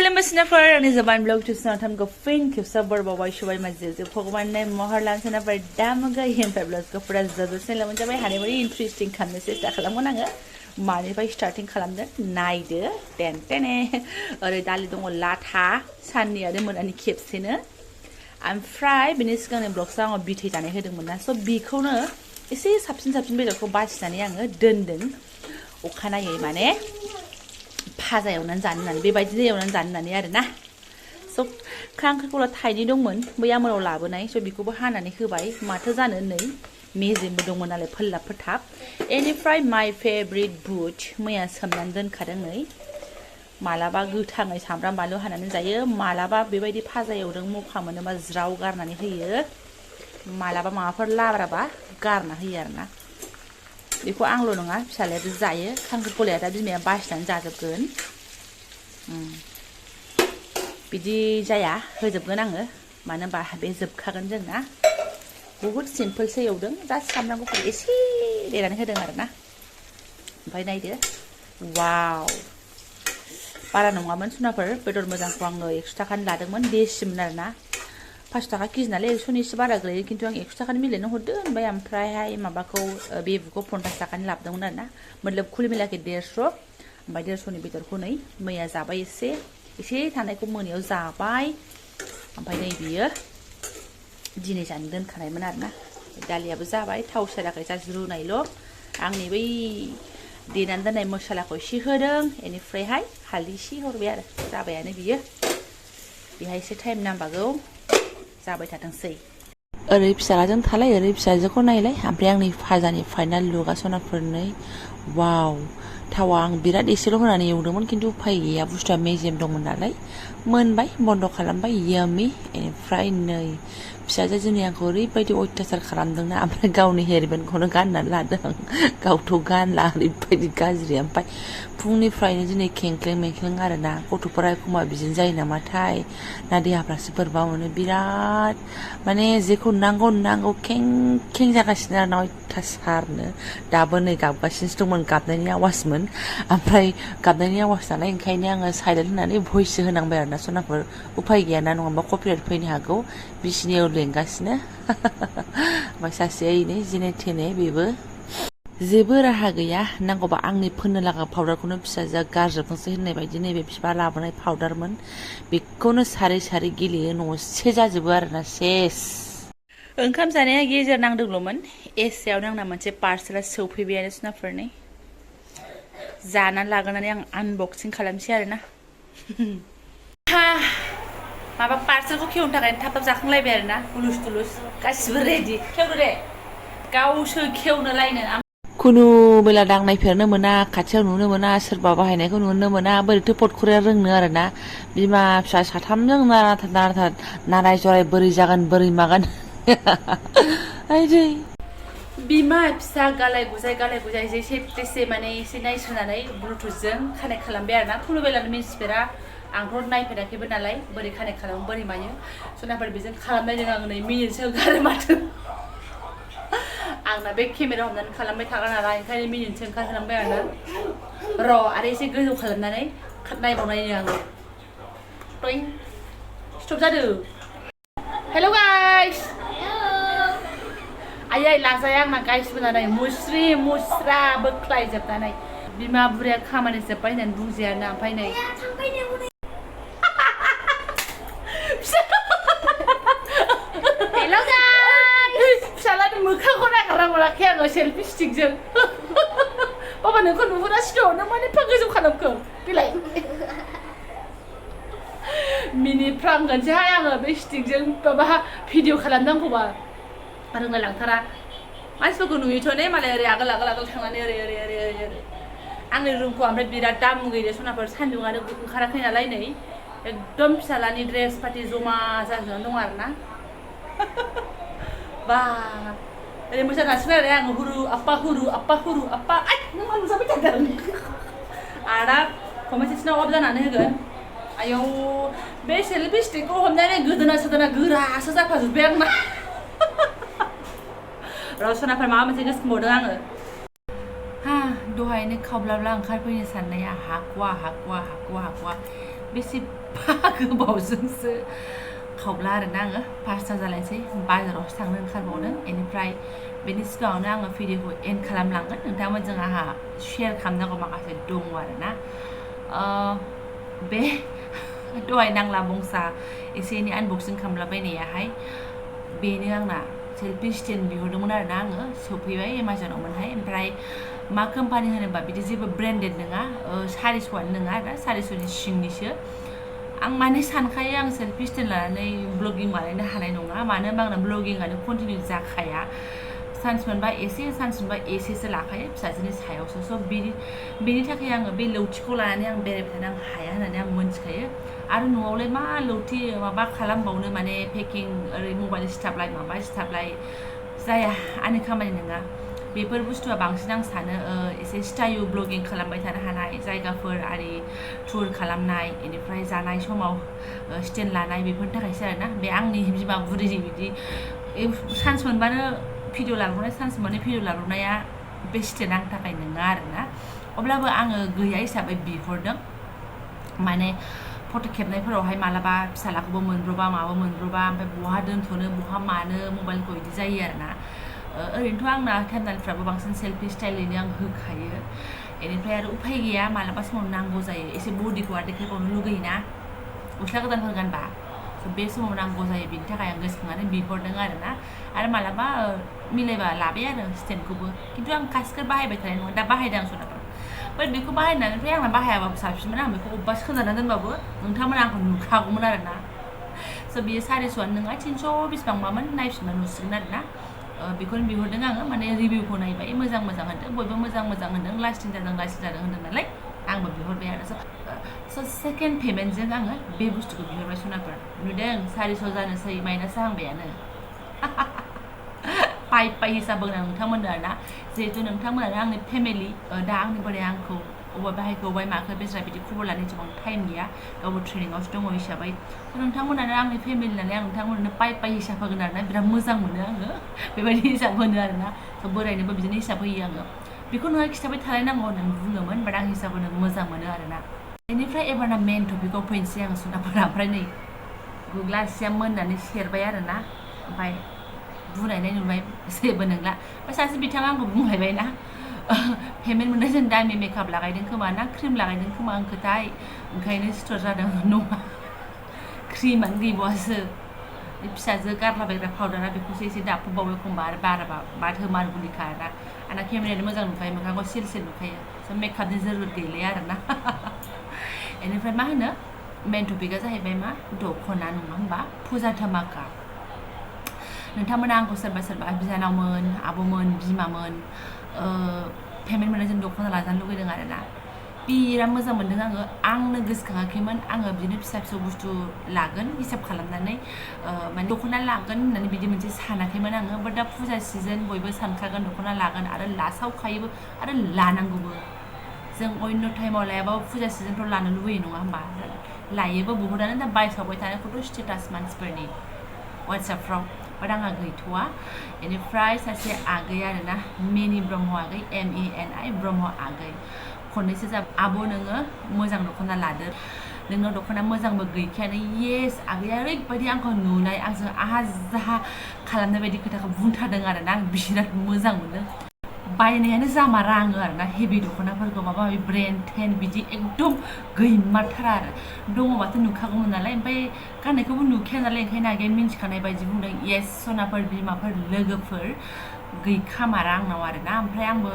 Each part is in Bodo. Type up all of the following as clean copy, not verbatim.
खुलुमबाय सिनाफोर आंनि Jobanivlog टिउसनाव थामखौ फिन खेबसे बरबावबाय सबाय माजे भगवाननि महर लान सिनाफोर दामगा हेमफाय ब्लगखौ फुरा जोबोद लामोन जाबाय हानायबायदि इन्टारेस्टिं खालामनो सेस्था खालामगोन आङो मानिफ्राय स्टार्टिं खालामदों नायदो टेन ओरै दालि दङ लाथा साननि आरो मोनानि खेबसेनो ओमफ्राय बिनि सिगांनि ब्लगसआव आङो बिथै जानाय होदोंमोन ना स' बेखौनो एसे साबसिन बेदरखौ बासिनानै आङो दोनदों अखानायै माने भाजा एवनानै जानो होननानै बेबायदिनो एवनानै जानो होननानै आरोना स' खांख्रिखला थाइनै दंमोन बै आमोलाव लाबोनाय स' बेखौबो हानानै होबाय माथो जानो नै मेजेमबो दंमोन नालाय फोल्लाब फोथाब बेनिफ्राय माय फेभरिट बुट मैया सोमनानै दोनखादों नै मालाबा गोथाङै सामब्राम बानलु हानानै जायो मालाबा बेबायदि भाजा एवदों मखा मोनोबा ज्राव गारनानै होयो मालाबा माबाफोर लाब्राबा गारना होयो आरोना बेखौ आंल' नङा फिसालायाबो जायो खांख्रिखलाया दा बिमाया बासिनानै जाजोबगोन बिदि जाया होजोबगोन आङो मानो होनबा बे जोबखागोन जोंना बहुद सिम्पोलसो एवदों जास्ट सामब्राम गुफुर एसे देनानै होदों आरोना ओमफ्राय नायदो वाव बारा नङामोन सुनाफोर बेदर मोजांखौ आङो 100 थाखानि लादोंमोन देसिमोन आरोना 5 थाखा केजि नालाय 100नि एसे बारा गोलैयो खिन्थु आं 100 थाखानि मिलायनो हरदों ओमफ्रायहाय माबाखौ बेबुखौ 50 थाखानि लाबोदोंमोन आरोना मतलब कुल मिलाके 150 ओमफ्राय 150नि बेदरखौ नै मैया जाबाय एसे थानायखौ मोनायाव जाबाय ओमफ्राय नै बियो दिनै जानो दोनखानायमोन आरोना दालियाबो जाबाय थाव सेराखै जास्ट रुनायल' आंनि बै देनानै दोननाय मसलाखौ एसे होदों बेनिफ्रायहाय हालदै एसे हरबाय आरो जाबायानो बियो बेहाय एसे टाइम नांबागौ जाबाय थाथोंसै ओरै फिसालाजों थालाय ओरै फिसाजोखौ नायलाय ओमफ्राय आंनि फाजानि फाइनाल लुकआ सनाफोरनै वाव थावा आं बिराद एसेल' होनानै एवदोंमोन खिन्थु उफाय गैया बुस्थुआ मेजेम दंमोन नालाय मोनबाय बन्द खालामबाय याम्मी बेनिफ्राय नै फिसाजो जोंनि आंखौ ओरैबायदि अयथासार खालामदोंना ओमफ्राय गावनि हेयारबेन्डखौनो गाननानै लादों गावथ' गानला ओरैबायदि गाज्रि ओमफ्राय फुंनिफ्रायनो दिनै खेंख्लें मेंख्लें आरोना गथ'फोरा एखमबा बिदिनो जायो नामाथाय ना देहाफ्रासो बोरैबा मोनो बिराद माने जेखौ नांगौ खें जागासिनो आरोना अयथासारनो दाबो नै गाबगासिनोसो दंमोन गाबनायनि आवाजमोन ओमफ्राय गाबनायनि आवाज नालाय ओंखायनो आङो साइलेन्ट होनानै भइससो होनांबाय आरोना सनाफोर उफाय गैयाना नङाबा कपिराइट फैनो हागौ बिसिनियाव लेंगासिनो ओमफ्राय सासेयैनो जेने थेने बेबो जेबो राहा गैया नांगौबा आंनि फोननो लागा पाउडारखौनो फिसाजोआ गारजोबथोंसै होननाय बायदि नैबे बिफा लाबोनाय पाउडारमोन बेखौनो सारै गेलेयो न'से जाजोबो आरोना सेस ओंखाम जानाया गेजेर नांदोंल'मोन एसेयावनो आंना मोनसे पार्सेला सौफैबायानो सुनाफोरनि जानानै लागोनानै आं आनबक्सिं खालामसै आरोना माबा पार्सेलखौ खेवनो थाखाय थाब जाखांलायबाय आरोना हुलुस थुलुस गासिबो रेडि खेवदो दे गावसो खेवनो लायनो खुनु बेला दांनायफेरनो मोना खाथियाव नुनो मोना सोरबा बाहायनायखौ नुनो मोना बोरैथो पटखरिया रोंनो आरोना बिमा फिसा साथामजों नाराय जराय बोरै जागोन बोरै मागोन बिमा फिसा गालाय गुजाय एसे माने एसे नायसोनानै ब्लुटुथजों कानेक्ट खालामबाय आरोना खुनु बेलानो मिन्थिफेरा आंथ' नायफेराखैबो नालाय बोरै कानेक्ट खालामो बोरै मायो सनाफोर बेजों खालामनायजों आं नै मिनिटसो ओंखारो माथो आंना बे केमेरा हमनानै खालामबाय थाग्रा नालाय ओंखायनो मिनिटसो ओंखारहोलांबाय आरोना र' आरो एसे गोजौ खालामनानै नायबावनायनि आङो टइं स्टप जादो हेल' गाइस आयै लाजाया आंना गाइस होनानै मुस्रि मुस्रा बोख्लायजोबनानै बिमा बुरैया खामानि जोब्बाय होननानै बुंजाया ना ओमफ्राय नै हेल' गाइस फिसालानि मोखांखौ नागारना मोनाखै आङो सेल्फि स्टिकजों बाबा नोंखौ नुहुरासिनो दं नों मानो एफा गोजौ खालामखो बेलाय मिनिफ्रांगोनसैहाय आङो बे स्टिकजों माबा भिडिअ खालामनांगौबा रोंलाय लांथारा मानसिफोरखौ नुयोथ' ने मालाय ओरै आगोल थांनानै ओरै आंनि रुमखौ ओमफ्राय बिराद दाम गैया सनाफोर सान्दुङानो ओंखाराखै नालाय नै एकदम फिसालानि ड्रेस पार्टि जमा जाजोबनानै दं आरोना बा ओरै मोसागासिनो आरो आङो हुरु आप्पा आइ नों मा नुजाबाय थादों आदा कमेन्टेसनाव अफ जानानै होगोन आयौ बे सेल्फि स्टिकखौ हमनानै गोदोना गोरासो जाफाजोब्बाय आंना रसनाफोर माबा मोनसे गोसोखांबावदों आङो दहायनो खावब्लाब्ला ओंखारफैनो साननाया हाखवा बेसेबा गोबावजोंसो खावब्ला आरोना आङो 5ता जालायसै बाजारावसो थांनो ओंखारबावदों बेनिफ्राय बेनि सिगाङावनो आङो भिडिअखौ एन्ड खालामलांगोन नोंथांमोनजों आंहा शेयार खालामनांगौ माखासे दङ आरोना बे दहाय नांला बंसा एसे एनै आनबक्सिं खालामलाबायनायाहाय बेनो आंना सेल्फि स्टेन्ड बिहरदोंमोन आरोना आङो सफैबाय एमाजनावमोनहाय ओमफ्राय मा कम्पानि होनोबा बिदि जेबो ब्रेन्डेड नङा 400आनो नङा आरो 400नि सिंनिसो आं माने सानखायो आं सेल्फि स्टेन्ड लानानै ब्लगिं बानायनो हानाय नङा मानो होनबा आंना ब्लगिंआनो कन्टिनिउ जाखाया चान्स मोनबा एसेसो लाखायो फिसाजोनि सायावसो स' बेनि थाखाय आङो बे लौथिखौ लानानै आं बेरायबाय थानो आं हाया होननानै आं मोनथिखायो आरो न'आवलाय मा लौथि माबा खालामबावनो माने पेकिं ओरै मबाइल सिथाबलाय माबा सिथाबलाय जाया आंनि खामानि नङा बेफोर बुस्थुआ बांसिन आं सानो एसे स्टाइल ब्लगिं खालामबाय थानो हानाय जायगाफोर आरि टुर खालामनाय बेनिफ्राय जानाय समाव स्टेन्ड लानाय बेफोरनि थाखायसो आरोना बे आंनि बिमा बुरिनि बिदि चान्स मोनबानो भिडिअ लाब्रबनाय चान्स मोननाय भिडिअ लाब्रबनाया बे स्टेन्ड आंनि थाखाय नङा आरोना अब्लाबो आङो गैया हिसाबै बिहरदों माने फट' खेबनायफोरावहाय मालाबा फिसालाखौबो मोनब्रबा माबा मोनब्रबा ओमफ्राय बहा दोनथ'नो बहा मानो मबाइलखौ बिदि जायो आरोना ओरैनोथ' आंना केमेराफ्राबो बांसिन सेल्फि स्टाइलैनो आं होखायो बेनिफ्राय आरो उफाय गैया मालाबा समाव नांगौ जायो एसे बडिखौ आरो देखायबावनो लुगैयोना गस्ला गोदानफोर गानबा बे समाव नांगौ जायो बिनि थाखाय आं गोसोखांनानै बिहरदों आरोना आरो मालाबा मिलायबा लाबाय आरो स्टेन्डखौबो खिन्थु आं कास्केट बाहायबाय थानाय नङा दा बाहायदों आं सनाफोर बाट बेखौ बाहायनानै आंना बाहायाबाबो साबसिनमोन आं बेखौ अबेबा खोनाना दोनबाबो नोंथांमोना आंखौ नुखागौमोन आरोना स' बियो 400आनो नङा 300 बेसेबांबामोन नायफिनबा नुसिगोन आरोना बेखौनो बिहरदों आङो माने रिभिउखौ नायबाय मोजां होनदों बयबो मोजां होनदों लास्टिं जादों होनदों नालाय आंबो बिहरबाय आरो स' सेकेन्ड पेमेन्टजों आङो बे बुस्थुखौ बिहरबाय सनाफोर नुदों 400 जानोसै माइनास जाहांबायानो पाइ हिसाब होना नोंथांमोननो आरोना जिहेतु नोंथांमोनानो आंनि फेमिलि दा आंनि बोराया आंखौ अबेबा बाहायखौ अबेबा माखो बेस्रा बिदि खबर लानो एसेबां टाइम गैया गावबो ट्रेनिंआवसो दङ हिसाबै नोंथांमोनानो आंनि फेमिलि नालाय आं नोंथांमोननो पाइ हिसाब होगोन आरोना बिराद मोजां मोनो आङो बेबायदि हिसाब होनो आरोना थ' बोरायनोबो बिदिनो हिसाब होयो आङो बेखौ नोंहा खिथाबाय थालायनांगौ होननानै बुङोमोन बाट आं हिसाब होनो मोजां मोनो आरोना बेनिफ्राय एबारना मेन टपिकआव फैनोसै आङो सनाफोरा ओमफ्राय नै गुग्लासेया मोननानै सेरबाय आरोना ओमफ्राय बुनायनाय नुबाय जेबो नंला ओमफ्राय सासे बिथाङा आंखौ बुंलायबाय ना पेमेन्ट मोननायजों दामि मेकआप लागायदों खोमा ना क्रिम लागायदों खोमा आंखोथाय ओंखायनो सिथर जादों नङा क्रिमानो गैबावासो फिसाजो गारलाबायग्रा पाउडारा बेखौसो एसे दाफबबावो एखमबा आरो बाराबा बाद होमार गुलिखा आरोना आंना केमेरायानो मोजां नुखायो मोखांखौ सिल नुखायो स' मेकआपनि जरुरत गैलाया आरोना बेनिफ्राय मा होनो मेन टपिकआ जाहैबाय मा दख'ना नङा होमबा फुजा धमाका नोंथांमोना आंखौ सोरबा बिनानावमोन आब'मोन बिमामोन पेमेन्ट मोननायजों दख'ना लाजानो लुगैदों आरोना बिराद मोजां मोनदों आंनो गोसोखाङाखैमोन आङो बिदिनो फिसा बुस्थु लागोन हिसाब खालामनानै माने दख'ना लागोन होननानै बिदि मोनसे सानाखैमोन आङो बाट दा फुजा सिजोन बयबो सानखागोन दख'ना लागोन आरो लासावखायोबो आरो लानांगौबो जों अन्य टाइमाव लायाबाबो फुजा सिजोनफ्राव लानो लुबैयो नङा होमबा लायोबो बहुतानो दा बायसावबाय थानायखौथ' स्टेटास मानसिफोरनि वाट्सएपफ्राव बाट आंहा गैथ'वा बेनिफ्राय सासे आगै आरोना मिनि ब्रह्म आगै MENI ब्रह्म आगै खननैसो जा आब' नोङो मोजां दख'ना लादो नोंनाव दख'ना मोजांबो गैखायानो येस आगैया ओरैबायदि आंखौ नुनाय आंजों आहा जाहा खालामनाय बायदि खोथाखौ बुंथारदों आरोना आं बिराद मोजां मोनो बायनायानो जामारा आङो आरोना हेभि दख'नाफोरखौ माबा माबि ब्रेन्ड टेन बिदि एकदम गैमारथारा आरो दङबाथ' नुखागौमोन नालाय ओमफ्राय गाननायखौबो नुखाया नालाय ओंखायनो आगैया मिन्थिखानाय बायदि बुंदों येस सनाफोर बिमाफोर लोगोफोर गैखामारा आंनाव आरोना ओमफ्राय आंबो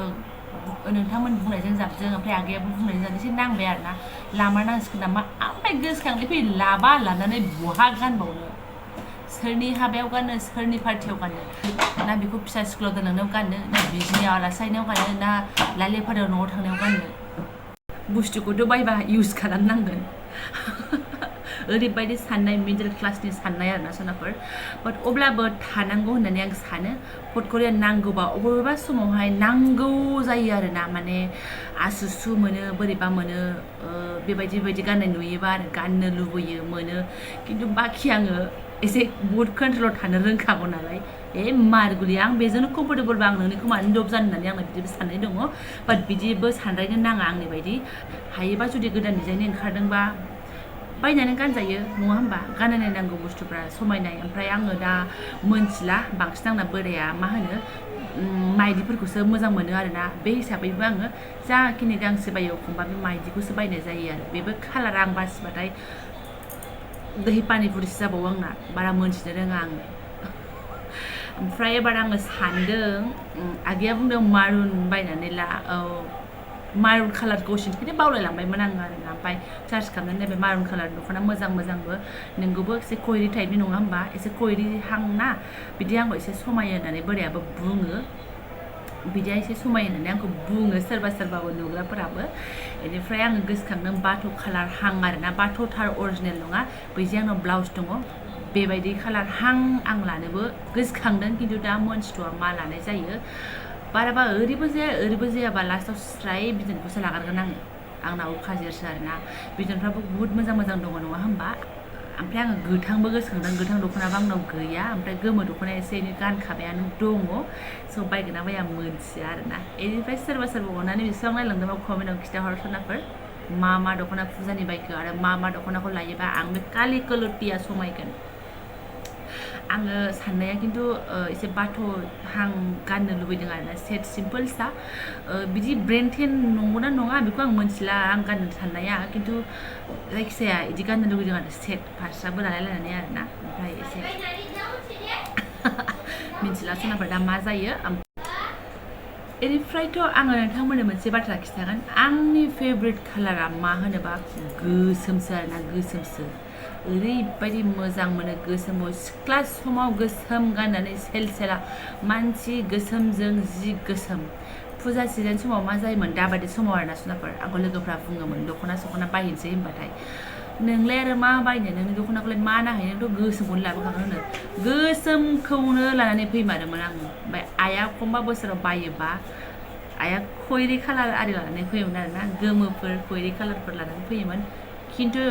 नोंथांमोन बुंनायजों जाबजों ओमफ्राय आगैयाबो बुंनायजों जाबजों एसे नांबाय आरोना लामारनांसिगोन नामा ओमफ्राय गोसोखांनाय फै लानानै बहा गानबावनो सोरनि हाबायाव गाननो सोरनि पार्टियाव गाननो ना बेखौ फिसा स्कुलाव दोनलांनायाव गाननो ना बिजिनियाव आलासि जाहैनायाव गाननो ना लालेफोराव न'आव थांनायाव गाननो बुस्थुखौथ' बायबा इउज खालामनांगोन ओरैबायदि साननाय मिडल क्लासनि साननाय आरोना सनाफोर बाट अब्लाबो थानांगौ होननानै आं सानो पटकरिया नांगौबा बबेबा समावहाय नांगौ जायो आरोना माने आसुसु मोनो बोरैबा मोनो बेबायदि गाननाय नुयोबा आरो गाननो लुबैयो मोनो खिन्थु बाखि आङो एसे बहुद कन्ट्रलाव थानो रोंखागौ नालाय मारगुलि आं बेजोंनो कम्फर्टेबलबा आं नोंनिखौ मानो दब जानो होननानै आंना बिदिबो साननाय दङ बाट बिदिबो सानद्रायनो नाङा आंनि बायदि हायोबा जुदि गोदान डिजाइननि ओंखारदोंबा बायनानै गानजायो नङा होमबा गाननानै नांगौ बुस्थुफ्रा समायनाय ओमफ्राय आङो दा मोनथिला बांसिन आंना बोराया मा होनो माइदिफोरखौसो मोजां मोनो आरोना बे हिसाबैबो आङो जाखिनि गांसे बायो एखमबा बे माइदिखौसो बायनाय जायो आरो बेबो कालारा आं बासिबाथाय दहि पानिपुरिसो जाबावो आंना बारा मोनथिनो रोङा आङो ओमफ्राय एबार आङो सानदों आगैया बुंदों मारुन बायनानै ला मारुन कालारखौ ओंखायनो बावलायलांबायमोन आङो आरोना ओमफ्राय चार्ज खालामनानै नैबे मारुन कालार दख'ना मोजांबो नोंगौबो एसे खयरि टाइपनि नङा होमबा एसे खयरि हां ना बिदि आंखौ एसे समायो होननानै बोरायाबो बुङो बिदिया एसे समायो होननानै आंखौ बुङो सोरबाबो नुग्राफोराबो बेनिफ्राय आङो गोसोखांदों बाथ' कालार हां आरोना बाथ'थार अरिजिनेल नङा बैजे आंनाव ब्लाउस दङ बेबायदि कालार हां आं लानोबो गोसोखांदों खिन्थु दा मोनथिथ'आ मा लानाय जायो बाराबा ओरैबो जायाबा लास्टाव स्राय बिदनखौसो लागोन आङो आंना अखाजिरसो आरोना बिदनफ्राबो बुहुत मोजां दङ नङा होमबा ओमफ्राय आङो गोथांबो गोसोखांदों गोथां दख'नाबो आंनाव गैया ओमफ्राय गोमो दख'नाया एसे एनै गानखाबायानो दङ स' बायगोन ना बाया मोनथिया आरोना बेनिफ्राय सोरबा अननानै बेसेबां नायलांदोंबा कमेन्टआव खिन्थाहर सोरनाफोर मा दख'ना फुजानि बायखो आरो मा दख'नाखौ लायोबा आं बे कालि कलटिया समायगोन आङो साननाया खिन्थु एसे बाथ' हां गाननो लुबैदों आरोना सेट सिम्पोलसा बिदि ब्रेन्डेड नंगौना नङा बेखौ आं मोनथिला आं गाननो साननाया खिन्थु जायखिजाया बिदि गाननो लुबैदों आरो सेट फास्राबो लालायलायनानै आरोना ओमफ्राय एसे मिथिला सोरनाफोर दा मा जायो बेनिफ्रायथ' आङो नोंथांमोननो मोनसे बाथ्रा खिन्थागोन आंनि फेभरेट कालारा मा होनोबा गोसोमसो आरोना गोसोमसो ओरैबायदि मोजां मोनो गोसोमखौ सिख्ला समाव गोसोम गाननानै सेला मानसि गोसोमजों जि गोसोम फुजा सिजोन समाव मा जायोमोन दाबायदि समाव आरोना सोरनाफोर आंखौ लोगोफ्रा बुङोमोन दख'ना बायनोसै होनबाथाय नोंलाय आरो मा बायनो नोंनि दख'नाखौलाय मा नाहैनो नोंथ' गोसोमखौनो लाबोखागोन होनो गोसोमखौनो लानानै फैमारोमोन आङो ओमफ्राय आइया एखमबा बोसोराव बायोबा आइया खयरि कालार आरि लानानै फैयोमोन आरोना गोमोफोर खयरि कालारफोर लानानै फैयोमोन खिन्थु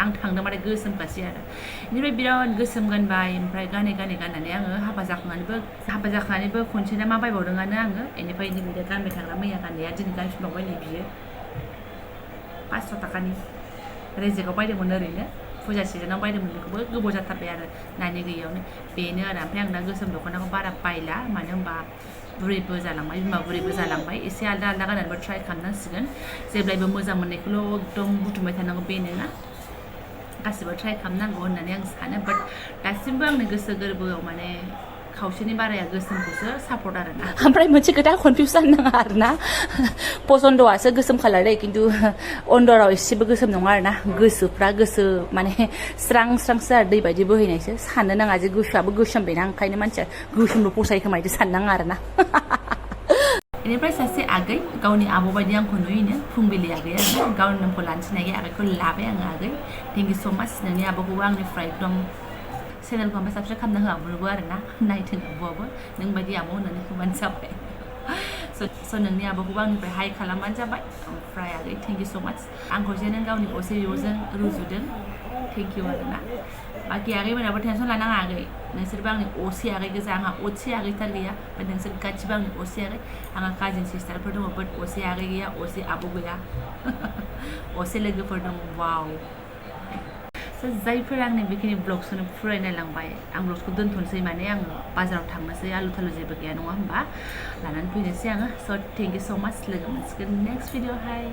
आं थांदोंबाथाय गोसोमखासै आरो बेनिफ्राय बिराद गोसोम गानबाय ओमफ्राय गाननानै आङो हाबा जाखांनानैबो खनसे ना मा बायबावदोंआनो आङो बेनिफ्राय नैबे गानबाय थाग्रा मैया गाननाया दिनै गानफिनबावबाय नै बियो 500 थाखानि रेजेकआव बायदोंमोन ओरैनो फुजा सिजोनाव बायदोंमोन बेखौबो गोबाव जाथारबाय आरो नानि गैयियावनो बेनो आरो ओमफ्राय आं दा गोसोम दख'नाखौ बारा बायला मानो होनबा बुरैबो जालांबाय बिमा बुरैबो जालांबाय एसे आलदा गाननानैबो ट्राइ खालामनांसिगोन जेब्लायबो मोजां मोननायखौल' एकदम बुथुमबाय थानांगौ बेनो ना गासिबो ट्राइ खालामनांगौ होननानै आं सानो बाट दासिमबो आंनि गोसो गोरबोआव माने खावसेनि बाराया गोसोमखौसो सापर्ट आरोना ओमफ्राय मोनसे खोथा कनफिउस जानो नाङा आरोना पसन्दआसो गोसोम कालार दै खिन्थु अन्दराव एसेबो गोसोम नङा आरोना गोसोफ्रा माने स्रांसो आरो दै बायदि बोहैनायसो साननो नाङा जे गोसोआबो गोसोम बेना ओंखायनो मानसिया गोसोमल' फसायो खोमा बिदि साननाङा आरोना बेनिफ्राय सासे आगै गावनि आब' बायदि आंखौ नुयोनो फुंबिलि आगै आरोना गावनि नामखौ लानो थिनाय आगैखौ लाबाय आङो आगै थेंक इउ स' माच नोंनि आब'खौबो आंनिफ्राय एकदम चेनेलखौ ओमफ्राय साबस्क्राइब खालामना होआबो आरोना नायथों आब'आबो नों बायदि आब' होननानै होबानो जाबाय स' नोंनि आब'खौबो आंनिफ्राय हाइ खालामबानो जाबाय ओमफ्राय आगै थेंक इउ स' माच आंखौ जे नों गावनि असे बिब'जों रुजुदों थेंक इउ आरोना बाखि आगैमोनाबो टेनसन लानाङा आगै नोंसोरबो आंनि असे आगै गोजा आंहा असे आगैथार गैया ओमफ्राय नोंसोर गासिबो आंनि असे आगै आंहा काजिन सिस्टारफोर दङ बाट असे आगै गैया असे आब' गैया असे लोगोफोर दङ वाव जायफोर आंनि बेखिनि ब्लग्सखौनो फुराय नायलांबाय आं ब्लग्सखौ दोनथ'नोसै माने आङो बाजाराव थांनोसै आलु थालु जेबो गैया नङा होमबा लानानै फैनोसै आङो स' थेंक इउ स' माच लोगो मोनसिगोन नेक्स्ट भिडिअ'हाय